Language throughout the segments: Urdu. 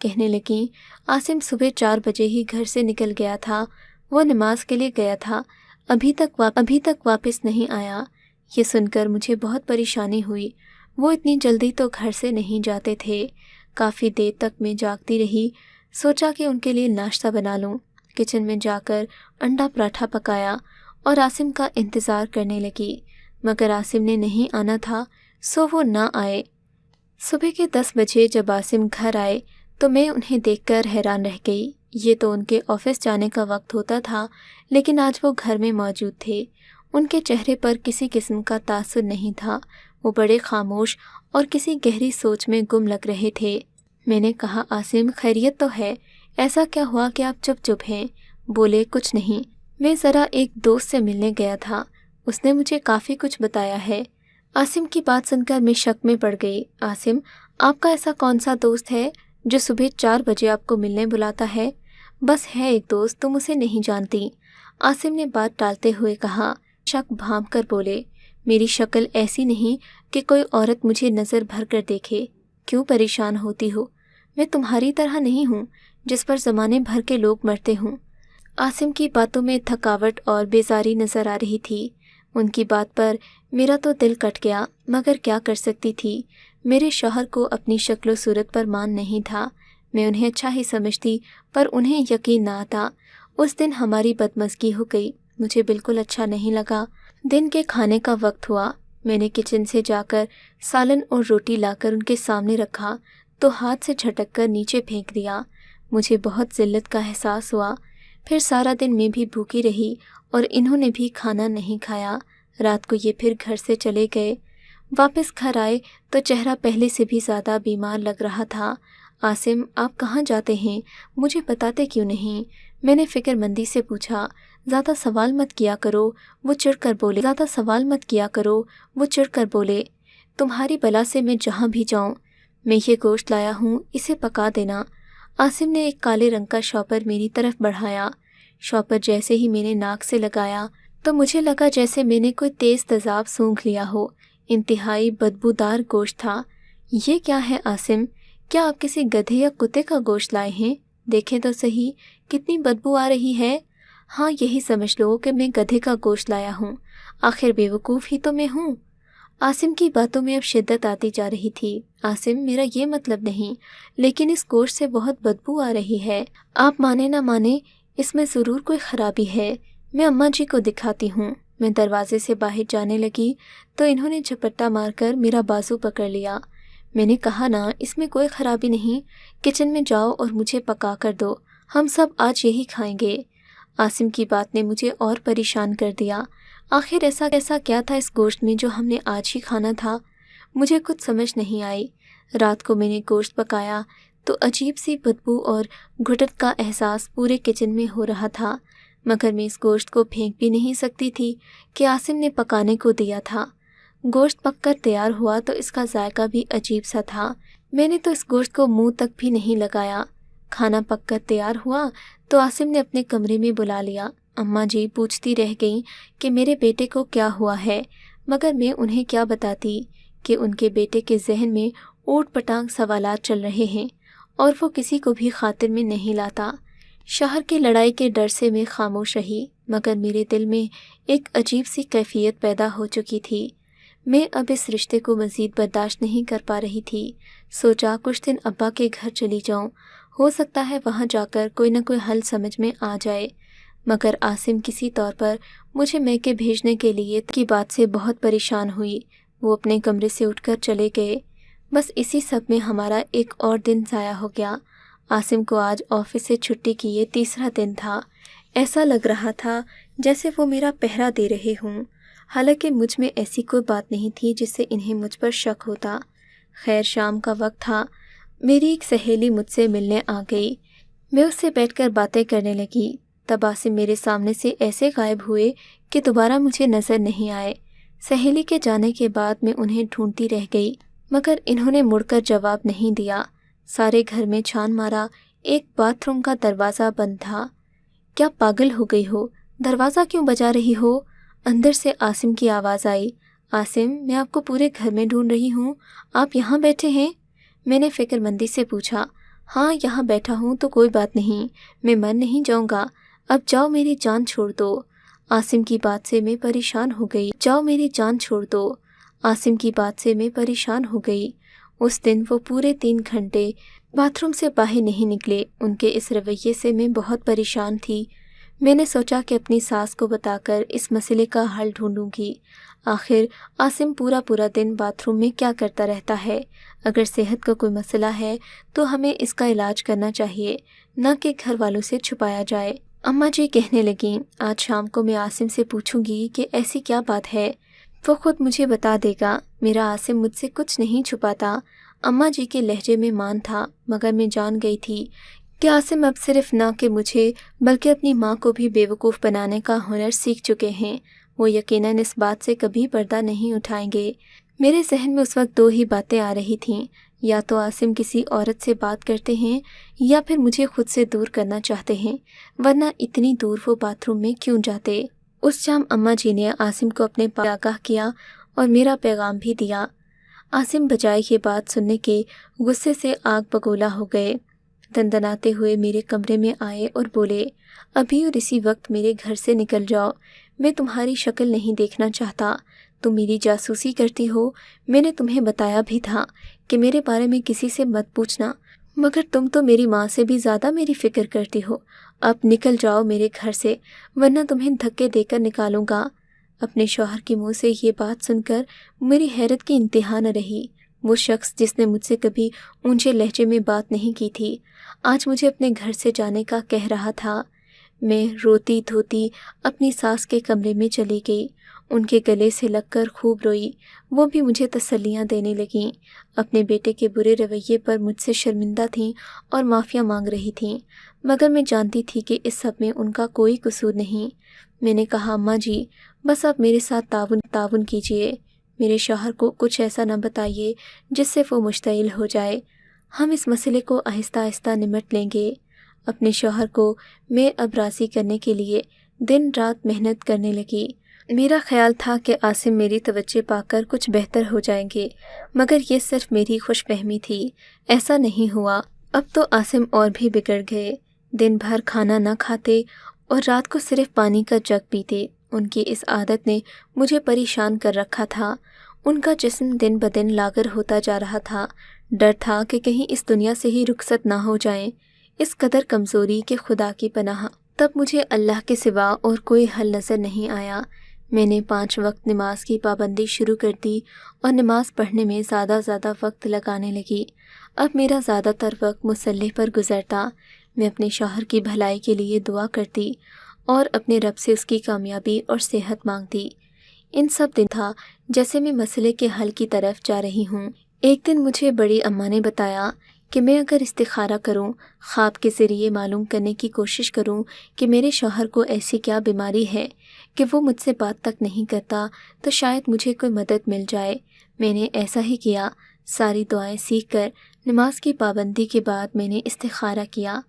کہنے لگیں عاصم صبح 4 بجے ہی گھر سے نکل گیا تھا، وہ نماز کے لیے گیا تھا، ابھی تک واپس نہیں آیا۔ یہ سن کر مجھے بہت پریشانی ہوئی، وہ اتنی جلدی تو گھر سے نہیں جاتے تھے۔ کافی دیر تک میں جاگتی رہی، سوچا کہ ان کے لیے ناشتہ بنا لوں۔ کچن میں جا کر انڈا پراٹھا پکایا اور عاصم کا انتظار کرنے لگی، مگر عاصم نے نہیں آنا تھا، سو وہ نہ آئے۔ صبح کے 10 بجے جب عاصم گھر آئے تو میں انہیں دیکھ کر حیران رہ گئی۔ یہ تو ان کے آفس جانے کا وقت ہوتا تھا، لیکن آج وہ گھر میں موجود تھے۔ ان کے چہرے پر کسی قسم کا تاثر نہیں تھا، وہ بڑے خاموش اور کسی گہری سوچ میں گم لگ رہے تھے۔ میں نے کہا عاصم خیریت تو ہے؟ ایسا کیا ہوا کہ آپ چپ ہیں؟ بولے کچھ نہیں، میں ذرا ایک دوست سے ملنے گیا تھا، اس نے مجھے کافی کچھ بتایا ہے۔ عاصم کی بات سن کر میں شک میں پڑ گئی۔ عاصم، آپ کا ایسا کون سا دوست ہے جو صبح 4 بجے آپ کو ملنے بلاتا ہے؟ بس ہے ایک دوست، تم اسے نہیں جانتی۔ عاصم نے بات ٹالتے ہوئے کہا۔ شک بھانپ کر بولے، میری شکل ایسی نہیں کہ کوئی عورت مجھے نظر بھر کر دیکھے، کیوں پریشان ہوتی ہو؟ میں تمہاری طرح نہیں ہوں جس پر زمانے بھر کے لوگ مرتے ہوں۔ عاصم کی باتوں میں تھکاوٹ اور بیزاری نظر آ رہی تھی۔ ان کی بات پر میرا تو دل کٹ گیا، مگر کیا کر سکتی تھی؟ میرے شوہر کو اپنی شکل و صورت پر مان نہیں تھا، میں انہیں اچھا ہی سمجھتی پر انہیں یقین نہ آتا۔ اس دن ہماری بدمزگی ہو گئی، مجھے بالکل اچھا نہیں لگا۔ دن کے کھانے کا وقت ہوا، میں نے کچن سے جا کر سالن اور روٹی لا کر ان کے سامنے رکھا تو ہاتھ سے جھٹک کر نیچے پھینک دیا۔ مجھے بہت ذلت کا احساس ہوا۔ پھر سارا دن میں بھی بھوکی رہی اور انہوں نے بھی کھانا نہیں کھایا۔ رات کو یہ پھر گھر سے چلے گئے۔ واپس گھر آئے تو چہرہ پہلے سے بھی زیادہ بیمار لگ رہا تھا۔ عاصم، آپ کہاں جاتے ہیں؟ مجھے بتاتے کیوں نہیں؟ میں نے فکر مندی سے پوچھا۔ زیادہ سوال مت کیا کرو، وہ چڑھ کر بولے۔ تمہاری بلا سے میں جہاں بھی جاؤں، میں یہ گوشت لایا ہوں، اسے پکا دینا۔ عاصم نے ایک کالے رنگ کا شاپر میری طرف بڑھایا۔ شاپر جیسے ہی میں نے ناک سے لگایا تو مجھے لگا جیسے میں نے کوئی تیز تیزاب سونگھ لیا ہو۔ انتہائی بدبودار گوشت تھا۔ یہ کیا ہے عاصم؟ کیا آپ کسی گدھے یا کتے کا گوشت لائے ہیں؟ دیکھیں تو صحیح، کتنی بدبو آ رہی ہے۔ ہاں، یہی سمجھ لو کہ میں گدھے کا گوشت لایا ہوں، آخر بیوقوف ہی تو میں ہوں۔ عاصم کی باتوں میں اب شدت آتی جا رہی تھی۔ عاصم، میرا یہ مطلب نہیں، لیکن اس گوشت سے بہت بدبو آ رہی ہے۔ آپ مانے نہ مانے، اس میں ضرور کوئی خرابی ہے، میں اماں جی کو دکھاتی ہوں۔ میں دروازے سے باہر جانے لگی تو انہوں نے جھپٹا مار کر میرا بازو پکڑ لیا۔ میں نے کہا نا، اس میں کوئی خرابی نہیں، کچن میں جاؤ اور مجھے پکا کر دو، ہم سب آج یہی کھائیں گے۔ عاصم کی بات نے مجھے اور پریشان کر دیا۔ آخر ایسا کیا تھا اس گوشت میں جو ہم نے آج ہی کھانا تھا؟ مجھے کچھ سمجھ نہیں آئی۔ رات کو میں نے گوشت پکایا تو عجیب سی بدبو اور گھٹن کا احساس پورے کچن میں ہو رہا تھا، مگر میں اس گوشت کو پھینک بھی نہیں سکتی تھی کہ عاصم نے پکانے کو دیا تھا۔ گوشت پک کر تیار ہوا تو اس کا ذائقہ بھی عجیب سا تھا، میں نے تو اس گوشت کو منہ تک بھی نہیں لگایا۔ کھانا پک کر تیار ہوا تو عاصم نے اپنے کمرے میں بلا لیا۔ اماں جی پوچھتی رہ گئیں کہ میرے بیٹے کو کیا ہوا ہے، مگر میں انہیں کیا بتاتی کہ ان کے بیٹے کے ذہن میں اوٹ پٹانگ سوالات چل رہے ہیں اور وہ کسی کو بھی خاطر میں نہیں لاتا۔ شوہر کی لڑائی کے ڈر سے میں خاموش رہی، مگر میرے دل میں ایک عجیب سی کیفیت پیدا ہو چکی تھی۔ میں اب اس رشتے کو مزید برداشت نہیں کر پا رہی تھی۔ سوچا کچھ دن ابا کے گھر چلی جاؤں، ہو سکتا ہے وہاں جا کر کوئی نہ کوئی حل سمجھ میں آ جائے، مگر عاصم کسی طور پر مجھے میکے بھیجنے کے لیے کی بات سے بہت پریشان ہوئی۔ وہ اپنے کمرے سے اٹھ کر چلے گئے۔ بس اسی سب میں ہمارا ایک اور دن ضائع ہو گیا۔ عاصم کو آج آفس سے چھٹی کی یہ تیسرا دن تھا۔ ایسا لگ رہا تھا جیسے وہ میرا پہرا دے رہے ہوں، حالانکہ مجھ میں ایسی کوئی بات نہیں تھی جس سے انہیں مجھ پر شک ہوتا۔ خیر، شام کا وقت تھا، میری ایک سہیلی مجھ سے ملنے آ گئی۔ میں اس سے بیٹھ کر باتیں کرنے لگی، تب عاصم میرے سامنے سے ایسے غائب ہوئے کہ دوبارہ مجھے نظر نہیں آئے۔ سہیلی کے جانے کے بعد میں انہیں ڈھونڈتی رہ گئی، مگر انہوں نے مڑ کر جواب نہیں دیا۔ سارے گھر میں چھان مارا، ایک باتھ روم کا دروازہ بند تھا۔ کیا پاگل ہو گئی ہو؟ دروازہ کیوں بجا رہی ہو؟ اندر سے عاصم کی آواز آئی۔ عاصم، میں آپ کو پورے گھر میں ڈھونڈ رہی ہوں، آپ یہاں بیٹھے ہیں؟ میں نے فکر مندی سے پوچھا۔ ہاں یہاں بیٹھا ہوں تو کوئی بات نہیں، میں مر نہیں جاؤں گا، اب جاؤ میری جان چھوڑ دو۔ عاصم کی بات سے میں پریشان ہو گئی، جاؤ میری جان چھوڑ دو۔ عاصم کی بات سے میں پریشان ہو گئی۔ اس دن وہ پورے 3 گھنٹے باتھ روم سے باہر نہیں نکلے۔ ان کے اس رویے سے میں بہت پریشان تھی۔ میں نے سوچا کہ اپنی ساس کو بتا کر اس مسئلے کا حل ڈھونڈوں گی۔ آخر عاصم پورا دن باتھ روم میں کیا کرتا رہتا ہے؟ اگر صحت کا کوئی مسئلہ ہے تو ہمیں اس کا علاج کرنا چاہیے، نہ کہ گھر والوں سے چھپایا جائے۔ اماں جی کہنے لگیں، آج شام کو میں عاصم سے پوچھوں گی کہ ایسی کیا بات ہے، وہ خود مجھے بتا دے گا۔ میرا عاصم مجھ سے کچھ نہیں چھپاتا۔ اماں جی کے لہجے میں مان تھا، مگر میں جان گئی تھی کہ عاصم اب صرف نہ کہ مجھے بلکہ اپنی ماں کو بھی بیوقوف بنانے کا ہنر سیکھ چکے ہیں۔ وہ یقیناً اس بات سے کبھی پردہ نہیں اٹھائیں گے۔ میرے ذہن میں اس وقت 2 ہی باتیں آ رہی تھیں، یا تو عاصم کسی عورت سے بات کرتے ہیں یا پھر مجھے خود سے دور کرنا چاہتے ہیں، ورنہ اتنی دور وہ باتھ روم میں کیوں جاتے؟ اس شام اماں جی نے عاصم کو اپنے پاس آگاہ کیا اور میرا پیغام بھی دیا۔ عاصم بجائے یہ بات سننے کے غصے سے آگ بگولا ہو گئے۔ دندناتے ہوئے میرے کمرے میں آئے اور بولے، ابھی اور اسی وقت میرے گھر سے نکل جاؤ، میں تمہاری شکل نہیں دیکھنا چاہتا، تم میری جاسوسی کرتی ہو۔ میں نے تمہیں بتایا بھی تھا کہ میرے بارے میں کسی سے مت پوچھنا، مگر تم تو میری ماں سے بھی زیادہ میری فکر کرتی ہو۔ اب نکل جاؤ میرے گھر سے، ورنہ تمہیں دھکے دے کر نکالوں گا۔ اپنے شوہر کے منہ سے یہ بات سن کر میری حیرت کی انتہا نہ رہی۔ وہ شخص جس نے مجھ سے کبھی اونچے لہجے میں بات نہیں کی تھی، آج مجھے اپنے گھر سے جانے کا کہہ رہا تھا۔ میں روتی دھوتی اپنی ساس کے کمرے میں چلی گئی، ان کے گلے سے لگ کر خوب روئی۔ وہ بھی مجھے تسلیاں دینے لگیں، اپنے بیٹے کے برے رویے پر مجھ سے شرمندہ تھیں اور معافیاں مانگ رہی تھیں، مگر میں جانتی تھی کہ اس سب میں ان کا کوئی قصور نہیں۔ میں نے کہا، اماں جی بس آپ میرے ساتھ تعاون کیجیے، میرے شوہر کو کچھ ایسا نہ بتائیے جس سے وہ مشتعل ہو جائے، ہم اس مسئلے کو آہستہ آہستہ نمٹ لیں گے۔ اپنے شوہر کو میں اب راضی کرنے کے لیے دن رات محنت کرنے لگی۔ میرا خیال تھا کہ عاصم میری توجہ پا کر کچھ بہتر ہو جائیں گے، مگر یہ صرف میری خوش فہمی تھی، ایسا نہیں ہوا۔ اب تو عاصم اور بھی بگڑ گئے، دن بھر کھانا نہ کھاتے اور رات کو صرف پانی کا جگ پیتے۔ ان کی اس عادت نے مجھے پریشان کر رکھا تھا۔ ان کا جسم دن بدن لاغر ہوتا جا رہا تھا، ڈر تھا کہ کہیں اس دنیا سے ہی رخصت نہ ہو جائیں۔ اس قدر کمزوری کہ خدا کی پناہ۔ تب مجھے اللہ کے سوا اور کوئی حل نظر نہیں آیا۔ میں نے 5 وقت نماز کی پابندی شروع کر دی اور نماز پڑھنے میں زیادہ وقت لگانے لگی۔ اب میرا زیادہ تر وقت مصلی پر گزرتا۔ میں اپنے شوہر کی بھلائی کے لیے دعا کرتی اور اپنے رب سے اس کی کامیابی اور صحت مانگتی۔ ان سب دن تھا جیسے میں مسئلے کے حل کی طرف جا رہی ہوں۔ ایک دن مجھے بڑی اماں نے بتایا کہ میں اگر استخارہ کروں، خواب کے ذریعے معلوم کرنے کی کوشش کروں کہ میرے شوہر کو ایسی کیا بیماری ہے کہ وہ مجھ سے بات تک نہیں کرتا، تو شاید مجھے کوئی مدد مل جائے۔ میں نے ایسا ہی کیا۔ ساری دعائیں سیکھ کر نماز کی پابندی کے بعد میں نے استخارہ کیا۔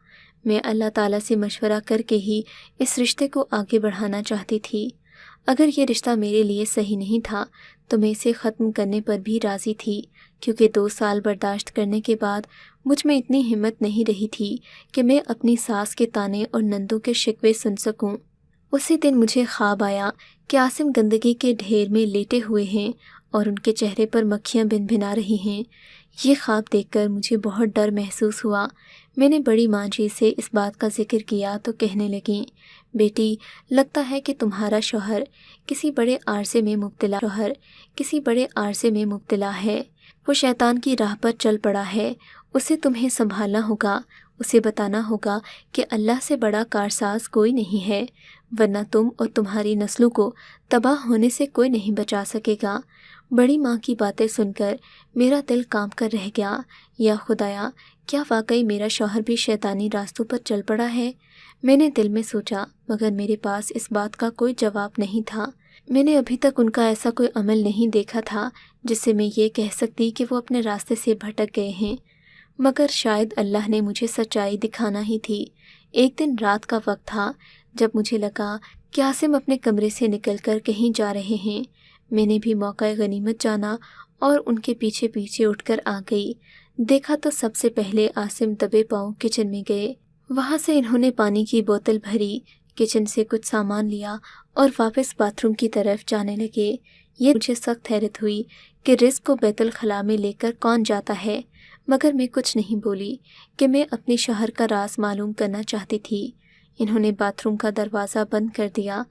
میں اللہ تعالیٰ سے مشورہ کر کے ہی اس رشتے کو آگے بڑھانا چاہتی تھی۔ اگر یہ رشتہ میرے لیے صحیح نہیں تھا تو میں اسے ختم کرنے پر بھی راضی تھی، کیونکہ 2 سال برداشت کرنے کے بعد مجھ میں اتنی ہمت نہیں رہی تھی کہ میں اپنی ساس کے تانے اور نندوں کے شکوے سن سکوں۔ اسی دن مجھے خواب آیا کہ عاصم گندگی کے ڈھیر میں لیٹے ہوئے ہیں اور ان کے چہرے پر مکھیاں بھنبھنا رہی ہیں۔ یہ خواب دیکھ کر مجھے بہت ڈر محسوس ہوا۔ میں نے بڑی ماں جی سے اس بات کا ذکر کیا تو کہنے لگیں، بیٹی لگتا ہے کہ تمہارا شوہر کسی بڑے عارضے میں مبتلا ہے، وہ شیطان کی راہ پر چل پڑا ہے۔ اسے تمہیں سنبھالنا ہوگا، اسے بتانا ہوگا کہ اللہ سے بڑا کارساز کوئی نہیں ہے، ورنہ تم اور تمہاری نسلوں کو تباہ ہونے سے کوئی نہیں بچا سکے گا۔ بڑی ماں کی باتیں سن کر میرا دل کانپ کر رہ گیا۔ یا خدایا، کیا واقعی میرا شوہر بھی شیطانی راستوں پر چل پڑا ہے؟ میں نے دل میں سوچا، مگر میرے پاس اس بات کا کوئی جواب نہیں تھا۔ میں نے ابھی تک ان کا ایسا کوئی عمل نہیں دیکھا تھا جس سے میں یہ کہہ سکتی کہ وہ اپنے راستے سے بھٹک گئے ہیں، مگر شاید اللہ نے مجھے سچائی دکھانا ہی تھی۔ ایک دن رات کا وقت تھا جب مجھے لگا کہ عاصم اپنے کمرے سے نکل کر کہیں جا رہے ہیں۔ میں نے بھی موقع غنیمت جانا اور ان کے پیچھے اٹھ کر آ گئی۔ دیکھا تو سب سے پہلے عاصم دبے پاؤں کچن میں گئے۔ وہاں سے انہوں نے پانی کی بوتل بھری، کچن سے کچھ سامان لیا اور واپس باتھ روم کی طرف جانے لگے۔ یہ مجھے سخت حیرت ہوئی کہ رزق کو بیت الخلاء میں لے کر کون جاتا ہے، مگر میں کچھ نہیں بولی کہ میں اپنے شوہر کا راز معلوم کرنا چاہتی تھی۔ انہوں نے باتھ روم کا دروازہ بند کر دیا۔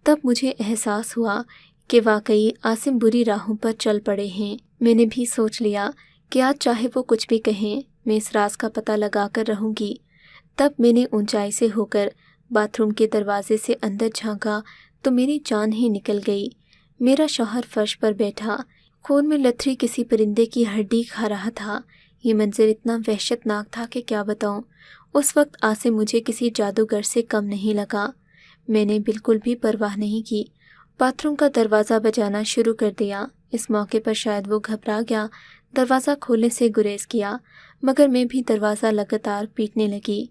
تب مجھے احساس ہوا کہ واقعی عاصم بری راہوں پر چل پڑے ہیں۔ میں نے بھی سوچ لیا کہ آج چاہے وہ کچھ بھی کہیں، میں اس راز کا پتہ لگا کر رہوں گی۔ تب میں نے اونچائی سے ہو کر باتھ روم کے دروازے سے اندر جھانکا تو میری جان ہی نکل گئی۔ میرا شوہر فرش پر بیٹھا خون میں لتھڑی کسی پرندے کی ہڈی کھا رہا تھا۔ یہ منظر اتنا وحشت ناک تھا کہ کیا بتاؤں۔ اس وقت عاصم مجھے کسی جادوگر سے کم نہیں لگا۔ میں نے بالکل بھی پرواہ نہیں کی، باتھ روم کا دروازہ بجانا شروع کر دیا۔ اس موقع پر شاید وہ گھبرا گیا، دروازہ کھولنے سے گریز کیا، مگر میں بھی دروازہ لگاتار پیٹنے لگی۔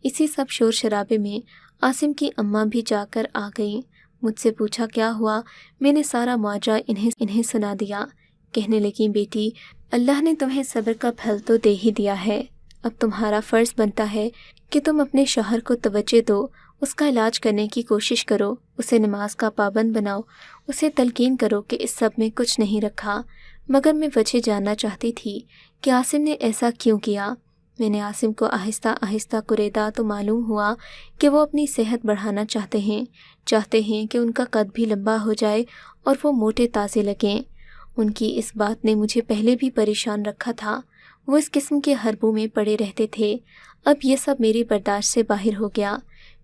اسی سب شور شرابے میں عاصم کی اماں بھی جا کر آ گئیں۔ مجھ سے پوچھا کیا ہوا، میں نے سارا معجزہ انہیں سنا دیا۔ کہنے لگیں بیٹی، اللہ نے تمہیں صبر کا پھل تو دے ہی دیا ہے، اب تمہارا فرض بنتا ہے کہ تم اپنے شوہر کو توجہ دو، اس کا علاج کرنے کی کوشش کرو، اسے نماز کا پابند بناؤ، اسے تلقین کرو کہ اس سب میں کچھ نہیں رکھا۔ مگر میں وجہ جاننا چاہتی تھی کہ عاصم نے ایسا کیوں کیا۔ میں نے عاصم کو آہستہ آہستہ کریدا تو معلوم ہوا کہ وہ اپنی صحت بڑھانا چاہتے ہیں کہ ان کا قد بھی لمبا ہو جائے اور وہ موٹے تازے لگیں۔ ان کی اس بات نے مجھے پہلے بھی پریشان رکھا تھا۔ وہ اس قسم کے حربوں میں پڑے رہتے تھے۔ اب یہ سب میری برداشت سے باہر ہو گیا۔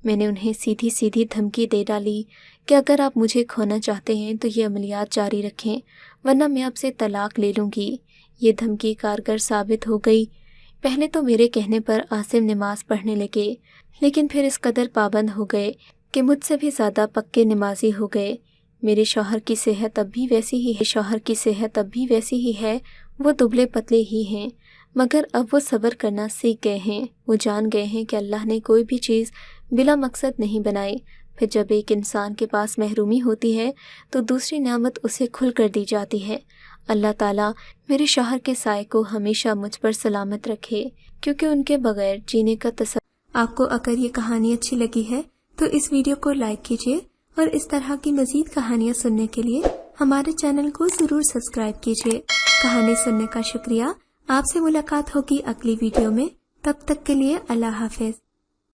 میں نے انہیں سیدھی دھمکی دے ڈالی کہ اگر آپ مجھے کھونا چاہتے ہیں تو یہ عملیات جاری رکھیں، ورنہ میں آپ سے طلاق لے لوں گی۔ یہ دھمکی کارگر ثابت ہو گئی۔ پہلے تو میرے کہنے پر عاصم نماز پڑھنے لگے، لیکن پھر اس قدر پابند ہو گئے کہ مجھ سے بھی زیادہ پکے نمازی ہو گئے۔ میرے شوہر کی صحت اب بھی ویسی ہی ہے، وہ دبلے پتلے ہی ہیں، مگر اب وہ صبر کرنا سیکھ گئے ہیں۔ وہ جان گئے ہیں کہ اللہ نے کوئی بھی چیز بلا مقصد نہیں بنائی۔ پھر جب ایک انسان کے پاس محرومی ہوتی ہے تو دوسری نعمت اسے کھل کر دی جاتی ہے۔ اللہ تعالیٰ میرے شوہر کے سائے کو ہمیشہ مجھ پر سلامت رکھے، کیونکہ ان کے بغیر جینے کا تصور۔ آپ کو اگر یہ کہانی اچھی لگی ہے تو اس ویڈیو کو لائک کیجیے، اور اس طرح کی مزید کہانیاں سننے کے لیے ہمارے چینل کو ضرور سبسکرائب کیجیے۔ کہانی سننے کا شکریہ۔ آپ سے ملاقات ہوگی اگلی ویڈیو میں، تب تک کے لیے اللہ حافظ۔